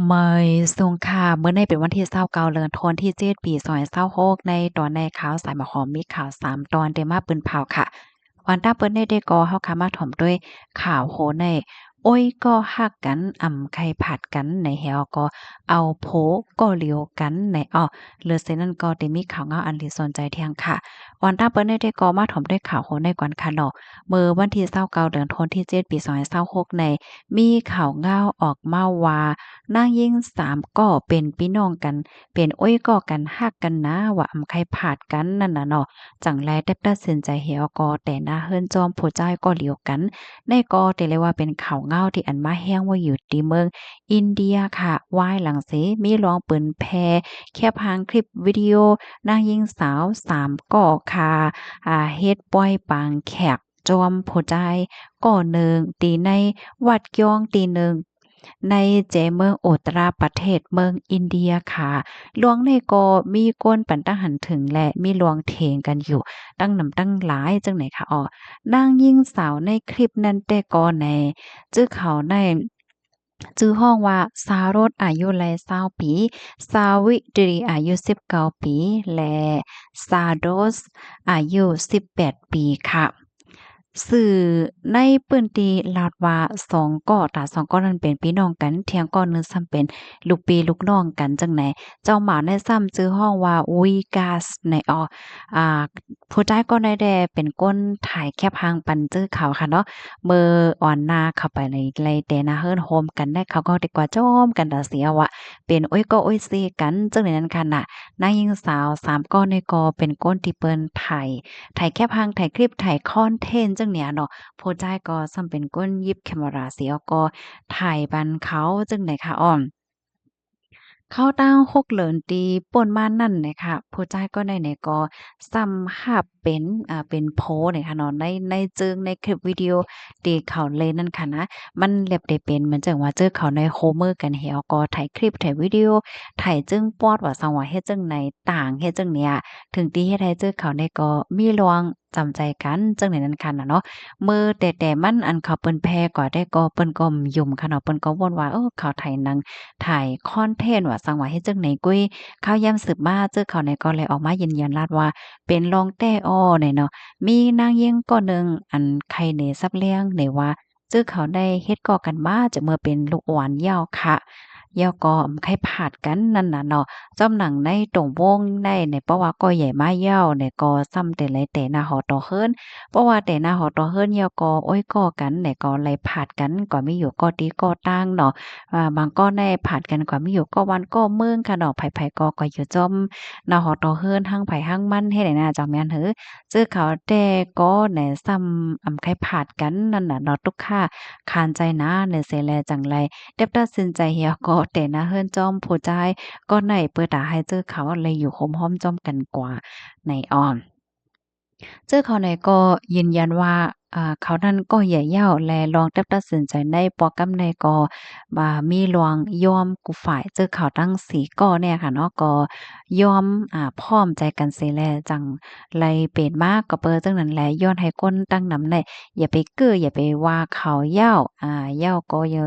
ไม่ส่งค่ะเมื่อในเป็นวันที่29เดือนธันวาคมที่7ปี2026ในตอนในข่าวสายหมอหอมมีข่าว3ตอนได้มาปึ้นเผาค่ะวันตาเปิ้นได้ก็เฮาค่ะมาถ่อมด้วยข่าวโหในโอ้ยก็ฮักกันไข่ผัดกันในแฮวก็เอาโผก็เหลียวกันในเหลือเส้นนั้นก็ได้มีข่าวเงาอันที่สนใจเที่ยงค่ะวันตาเปิ้นได้ก็มาถ่อมด้วยข่าวโหในก่อนค่ะเนาะเมื่อวันที่29เดือนธันวาคมที่7ปี2026ในมีข่าวเงาออกมาว่านางยิ่ง3ก็เป็นพี่น้องกันเป็นโอ้ยก็กันฮักกันนะว่าไข่ผาดกันนั่นน่ะเนาะจังไรแต่ตัดสินใจเหี่ยวก็แต่หน้าเฮิรนจอมผู้ใจายก็เหลียวกันในก็แต่เลยว่าเป็นข่าวเงาที่อันมาแห้งว่าอยู่ที่เมืองอินเดียค่ะวายหลังเสมีร้องปืนแพแคบหางคลิปวิดีโอนางยิงสาว3ก่อค่ะเฮ็ดปล่อยปางแขกจอมผู้ใจายก่อหนึ่งตีในวัดย่องตีหนึ่ง ในเมืองโอตราประเทศเมืองอินเดียค่ะหลวงในก็มีก้นปันตั้งหันถึงและมีหลวงเถงกันอยู่ตั้งนำตั้งหลายจังไหนคะนางยิ่งสาวในคลิปนั้นแต่ก่อนในจื้อเขาในชื่อห้องว่าสารสอายุไล20ปีสาวิตรีอายุ19ปีและซาโดสอายุ18ปีค่ะ สื่อในปื้นที่ลาวว่า2ก้อตา2ก้อนั้นเป็นพี่น้องกันเถียงก้อหนึ่งซ้ำเป็นลูกพี่ลูกน้องกันจังไหนเจ้าหมาในซ้ำชื่อห้องว่า Vigas ในอ่าผู้ใต้ก็ได้แด่เป็นก้นถ่ายแคบหางปันจื้อเขาค่ะเนาะเมื่ออ่อนหน้าเข้าไปในไลแต่นาเฮิรนโฮมกันได้เขาก็ดีกว่าจ้อมกันตาเสียว่าเป็นโอ้ยก็โอ้ยซีกันจังไหนนั้นค่ะน่ะนางหญิงสาว3ก้อนในก็เป็นก้นที่เปิ้นถ่ายแคปหางถ่ายคลิปถ่ายคอนเทนต์จังเนี่ยเนาะผู้จ่ายก็ซ้ำเป็นก้นหยิบแคมราเสียก็ถ่ายบันเขาจังได๋ค่ะเข้าตั้ง6เหลินตีป่นมานั่นน่ะค่ะผู้จ่ายก็ได้เนี่ยก็ซ้ำหับเป็นเป็นโพสต์เนี่ยค่ะเนาะในจึงในคลิปวิดีโอที่เขาเล่นนั่นค่ะนะมันแลบได้เป็นเหมือนจังว่าเจอเขาในโคเวอร์กันแฮวก็ถ่ายคลิปถ่ายวิดีโอถ่ายจึงปอดว่าซังว่าเฮ็ดจังไหนต่างเฮ็ดจังเนี่ยถึงที่เฮ็ดให้เจอเขาในก็มีลวงจำใจกันจังได๋นั้นค่ะน่ะเนาะมื้อแต่มันอันเขาเปิ้นแพ้ก็ได้ก็เปิ้นก็ยุ่มค่ะเนาะเปิ้นก็วนว่าเขาไถหนัง ถ่ายคอนเทนต์ว่าสังว่าเฮ็ดจั่งไหนกุ้ยข่าวยามสืบมาเจอเขาในก็เลยออกมายืนยันลาดว่าเป็นรองแต้อเนี่ยเนาะมีนางเยี่ยงก็หนึ่งอันไข่เหนซับเลี้ยงเนี่ยว่าเจอเขาได้เฮ็ดก่อกันมาจะเมื่อเป็นลูกอ่อนยาวค่ะยาวก็ไข่ผาดกันนั่นน่ะเนาะจ้ำหนังในตรงวงในเพราะว่าก็ใหญ่มายาวเนี่ยก็ซ้ำแต่ไรแต่หน้าหอต่อเฮิรนเพราะว่าแต่หน้าหอต่อเฮิรนยาวก็โอ๊ยก่อกันเนี่ยก็ไหลผาดกันก็มีอยู่ก็ดีก็ตั้งเนาะ บางก็ได้ผ่านกันกว่ามีอยู่ก็วันก็เมืองค่ะดอกไผๆก็อยู่จอมนาหอตอเฮิรนหั้งไผหั้งมันเฮ็ดให้น่าจังแม่นหือเจอเขาแต่ก็แหน่ซ้ำไผผาดกันนั่นน่ะเนาะตุกค่าคานใจนะเนเสแลจังไรเด็บตัดสินใจเหี่ยวก็แต่นะเฮิรนจอมผู้ใจายก็ไหนเปิดตาให้เจอเขาเลยอยู่โฮมๆจอมกันกว่าในอ้อม เจอเขาในก็ยืนยันว่าเขานั้นก็อย่าเย้าและลองตัดสินใจในปอกำในก็มีลวงยอมกูฝ่ายเจอเขาตั้ง4ก้อเนี่ยค่ะเนาะก็ยอมพร้อมใจกันเสียแลจังไรเป็นมากก็เปิ้จังนั้นแหละย้อนให้คนตั้งนำได้อย่าไปเก้ออย่าไปว่าเขาเย้าเย้าก็อย่า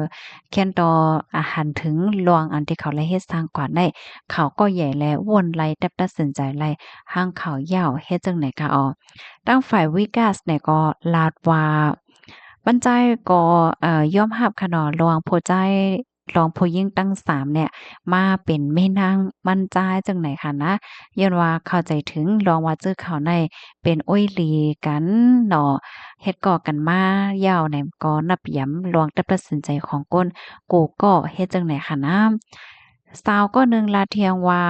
แค่นต่อหันถึงลวงอันที่เขาไลเฮ็ดสร้างกว่าได้เขาก็แหย่แลวนไล่ตัดสินใจไล่หั้งเขาเย้าเฮ็ดจังไหนคะตั้งฝ่าย Vegas เนี่ยก็ลาดว่าบรรจัยก็ยอมรับค่ะเนาะระหว่างผู้ใจายรองผู้หญิงตั้ง3เนี่ยมาเป็นแม่นางมั่นจายจั่งไหนค่ะนะย้อนว่าเข้าใจถึงลองว่าจื้อเขาในเป็นโอ้ยหลีกันเนาะเฮ็ดก่อกันมายาวเนี่ยก็นับย้ำลวงแต่ตัดสินใจของก้นกูก็เฮ็ดจั่งไหนค่ะนะสาวก็หนึ่งลาเทียงว่า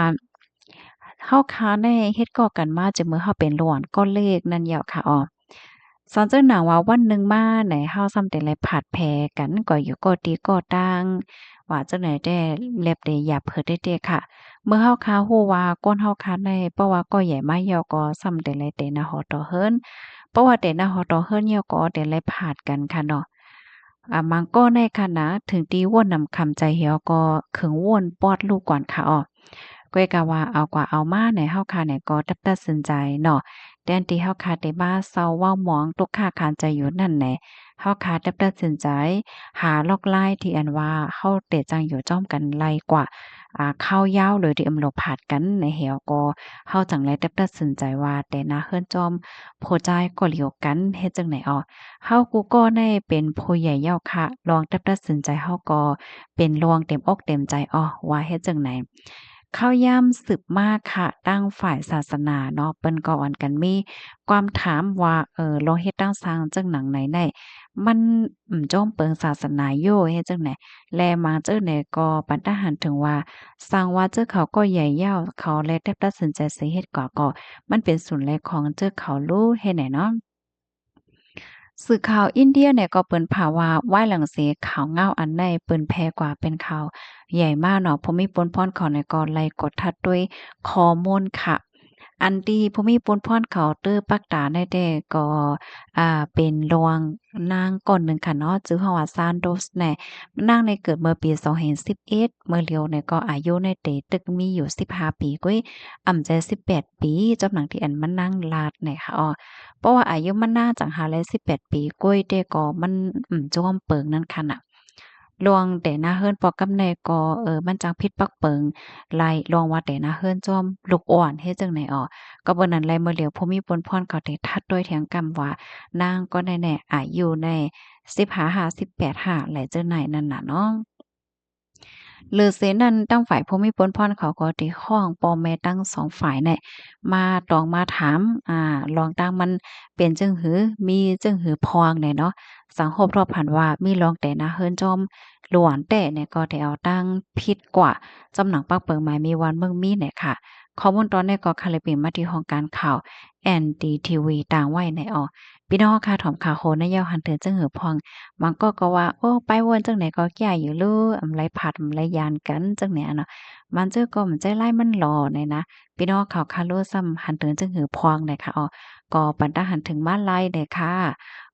เฮาค้าในเฮ็ดก่อกันมาจะเมื่อเฮาเป็นล้วนก็เลขนั่นแหยวค่ะสอนเจ้าหนังว่าวันหนึ่งมาไหนเฮาซ้ำแต่ไรผาดแผกันก็อยู่ก็ดีก็ต่างว่าจังไหนแต่เล็บได้หยาบเพิดได้เดะค่ะเมื่อเฮาคาฮู้ว่าก้นเฮาคาในเพราะว่าก็ใหญ่มายอก็ซ้ำแต่ไรแต่นะหอต่อเฮิรนเพราะว่าแต่นะหอต่อเฮิรนยอก็แต่ไรผาดกันค่ะเนาะมังก็ในค่ะนะถึงตีว่นนำคำใจเหี่ยวก็ขึงว่นปอดลูกก่อนค่ะก้อยกะว่าเอากว่าเอามาในเฮาค่ะเนี่ยก็ตัดสินใจเนาะ แทนที่เฮาคาได้มาเซาเว้าหมองตกค้าคานใจอยู่นั่นแหละ เฮาคาได้ตัดสินใจหาลอกไล่ที่อันว่าเฮาเตะจังอยู่จ้อมกันไล่กว่าข้าวยาวเลยที่อำโลผาดกันในแหวก็เฮาจังไลได้ตัดสินใจว่าแต่นาเฮือนจอมโพจ่ายก็เหลียวกันเฮ็ดจังไหนอ้อเฮากูก็ได้เป็นผู้ใหญ่ยาวค่ะลองตัดสินใจเฮาก็เป็นลวงเต็มอกเต็มใจอ้อว่าเฮ็ดจังไหนข้าวย่ำสืบมากค่ะตั้งฝ่ายศาสนาเนาะเปิ้นก็อ่อนกันมีความถามว่าลองเฮ็ดตั้งสร้างจังหนังไหนได้มันจ้อมเปิงศาสนาโยเฮ็ดจังไหนแลมาเจ้อเนี่ยก็ปันตาหันถึงว่าสร้างว่าเจ้าเขาก็ใหญ่ยาวเขาเลยได้ตัดสินใจสิเฮ็ดก็มันเป็นศูนย์แลของเจ้าเขารู้เฮ็ดไหนเนาะ สื่อข่าวอินเดียเนี่ยก็เปิ้นผ่าว่าว่ายหลังเสข่าวเงาอันใดเปิ้นแพ้กว่าเป็นข่าวใหญ่มากเนาะภูมิปนพรเขาเนี่ยก็ไล่กดทัดด้วยข้อมูลค่ะอันที่ภูมิปนพรเขาเตอปักตาได้แต่ก็เป็นรองนางก่อนหนึ่งค่ะเนาะชื่อฮาวาซานโดสแน่นางเนี่ยเกิดเมื่อปี2011เมื่อเลียวเนี่ยก็อายุในเตตึกมีอยู่15ปีกุ้ยอ่ำใจ18ปีจำหนังที่อันมานั่งลาดเนี่ยค่ะอ้อ เพราะว่าอายุมันน่าจังหาเลย18ปีกล้วยเด้ก็มันจ้อมเปิงนั่นคั่นน่ะลวงแต่หน้าเฮิรนปอกกำแหน่ก็มันจังผิดปักเปิงลายลองว่าแต่หน้าเฮิรนจ้อมลูกอ่อนเฮ็ดจังไหนอ้อก็บ่นั้นแลเมื่อเหลียวภูมิพลพรเขาได้ทัดด้วยเถียงกำว่านางก็แน่ๆอายุใน15 18หาแหละเจ้าไหนนั่นน่ะเนาะ หรือเสนั้นตั้งฝ่ายผู้มีปนพรเขาก็ที่ห้องพ่อแม่ตั้งสองฝ่ายเนี่ยมาตองมาถามลองตั้งมันเป็นจึงหือมีจึงหือพองเนี่ยเนาะสังคมรอบผันว่ามีลองแต่นะเฮิรนจอมหลวนแต่เนี่ยก็ได้เอาตั้งผิดกว่าจำหนังปักเปิงหมายมีวันเมืองมีเนี่ยค่ะข้อมูลตอนนี้ก็คาเลยเป็นมาที่ห้องการข่าว NDTV ต่างไว้ในพี่น้องค่ะถอมข่าวโหนยาวหันเถินจึงหือพอง มันก็ว่าโอ้ไปวนจังไหนก็แก่อยู่ลูอำไรผัดอำไรยานกันจังแหนอะเนาะมันเจ้อก็มันใจร้ายมันหล่อเนี่ยนะพี่น้องเขาคาโลซ้ำหันถึงจึงหือพวงเนี่ยค่ะก็ปันตาหันถึงมาลายเนี่ยค่ะ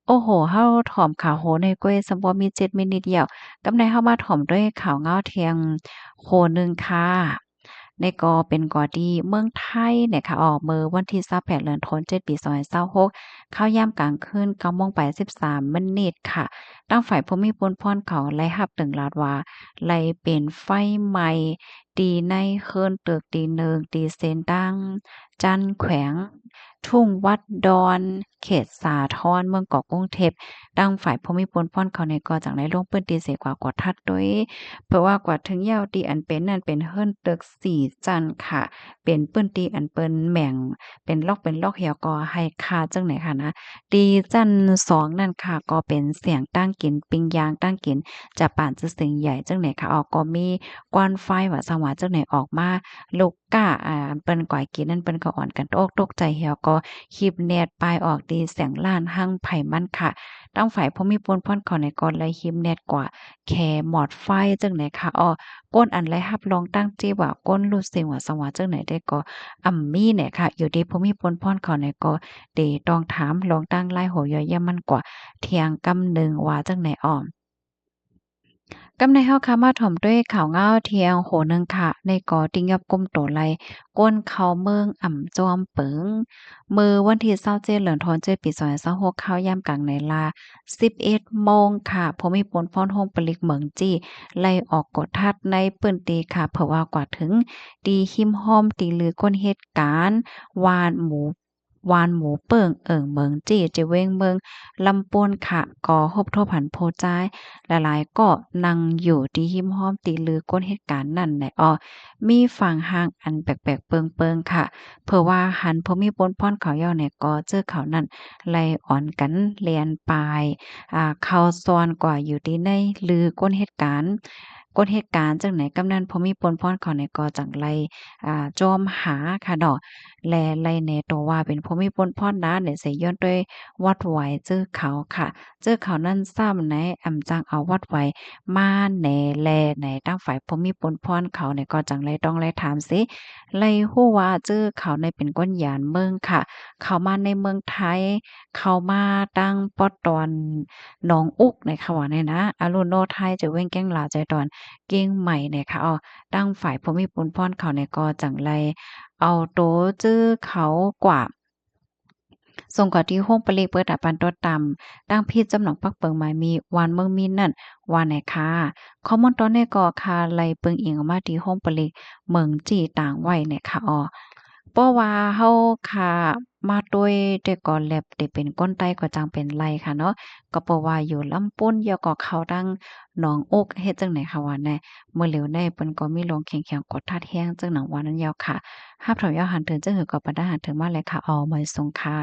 โอ้โฮเฮาถ่อมข่าวโหในก้วยซัมบ่มี7มินิเดียวกำใดเฮามาถ่อมด้วยข่าวเงาเที่ยงโหนึงค่ะในก็เป็นกอที่เมืองไทยเนี่ยค่ะมื้อวันที่28เดือนธันวาคม7ปี2026ข้าวยามกลางคืน9:13นค่ะ ตั้งฝ่ายผู้มีพลพรเขาไล่รับตึงลาดว่าไล่เป็นไฟไหม้ตีในเคินตึกตีหนึ่งตีเซนตั้งจันทน์แขวงทุ่งวัดดอนเขตสาทรเมืองเกาะกรุงเทพดังฝ่ายผู้มีพลพรเขาในก็จังได้ลงพื้นที่เสียกว่ากว่าทัดโดยเพราะว่ากว่าถึงยาวตีอันเป็นนั่นเป็นเฮิรนตึก4จันทน์ค่ะเป็นปื้นตีอันเปิ้นแหม่งเป็นลอกเหี่ยวก็ให้ค่าจังไหนค่ะนะ ตีจันสองนั่นค่ะก็เป็นเสียงตั้งกินปิ้งย่างตั้งกินจะป่านจะเสียงใหญ่จังไหนค่ะก็มีกวนไฟว่าสังว่าจังไหนออกมาลูกก้าเปิ้นก่อยกินนั่นเปิ้นก็อ่อนกันตกตกใจเหี่ยวก็คีบเน็ตปลายออกตีเสียงล้านหั้งไผมันค่ะตั้งฝ่ายผู้มีปนพ่นเขาในก่อนเลยคีบเน็ตกว่าแคหมอดไฟจังไหนค่ะก้นอันไรรับรองตั้งจี้ว่าก้นรู้สึกว่าสังว่าจังไหนได้ก็มีเนี่ยค่ะอยู่ดีผู้มีปนพ่นเขาในก็เตต้องถามลองตั้งไล่โหย่อยย่ามันกว่าเที่ยงกำหนึ่งว่าจังไหนอ้อม กำในเฮาค่ะมาถ่อมด้วยข่าวเงาเที่ยงโหนึงค่ะในก่อติงยับก้มโตไหลก้นเขาเมืองอ่ำจอมเปิงมื้อวันที่27เดือนธันวาคมปี2026ข้าวยามกลางในลา11โมงค่ะพอมีปนพรโฮมปลิกเหมืองจี้ไล่ออกกดทัดในปื้นตีค่ะเพราะว่ากว่าถึงตีหิมห้อมตีลือก้นเหตุการณ์วานหมูเปิงเมืองจี้เจเวงเมืองลำปวนค่ะก่อฮบโทบหันโพจ้าย หลายๆก็นั่งอยู่ที่หิ้มห้อมตีลือก้นเหตุการณ์นั่นแหละมีฝั่งห่างอันแปลกๆเปิงๆค่ะเผื่อว่าหันพอมีปนพ่อนเขาย่อเนี่ยก็เจอเขานั่นไล่อ่อนกันเลียนปลายเข้าซ้อนกว่าอยู่ที่ในลือก้นเหตุการณ์จังไหนกำนันพอมีปนพ่อนเขาเนี่ยก็จังไล่จอมหาค่ะเนาะแลไล่แหน่ตัวว่าเป็นพอมีปนพ่อนนะเนี่ยสิย้อนด้วยวัดไหวจื้อเขาค่ะ เจอเขานั่นซ้ำในอำจังเอาวัดไว้มาแหน่แลในตั้งฝ่ายพมีปนพรเขาเนี่ยก็จังไลต้องไลถามสิไลฮู้ว่าเจอเขาในเป็นก้นหยานเมืองค่ะเขามาในเมืองไทยเขามาตั้งปอตอนหนองอุกในค่ะว่าเนี่ยนะอารุโนไทยจะเว้งแก้งลาใจตอนเก้งใหม่เนี่ยค่ะตั้งฝ่ายพมีปนพรเขาเนี่ยก็จังไลเอาโตจื้อเขากว่า ส่งก่อที่โฮมปลีเปิดอาปันตัวต่ำตั้งพี่จำหนองปักเปิงหมายมีวานเมืองมีนั่นวานไหนค่ะคอมมอนตอนในก่อคาไลเปิงเอียงออกมาที่โฮมปลีเมืองจีต่างไว้เนี่ยค่ะอ๋อเพราะว่าเฮาค่ะมาด้วยแต่ก่อนแลบได้เป็นก้นใต้ก็จังเป็นไรค่ะเนาะก็เพราะว่าอยู่ลำปุ้นยอก็เข้าดังหนองอกเฮ็ดจังไหนค่ะว่าแน่เมื่อเหลียวได้เปิ้นก็มีลงแข็งๆกดทัดแฮงจังหนังว่านั้นยาวค่ะ หาบเถายอหันถึงจังหือก็บ่ได้หันถึงมาเลยค่ะอ๋อมื้อสงค่ะ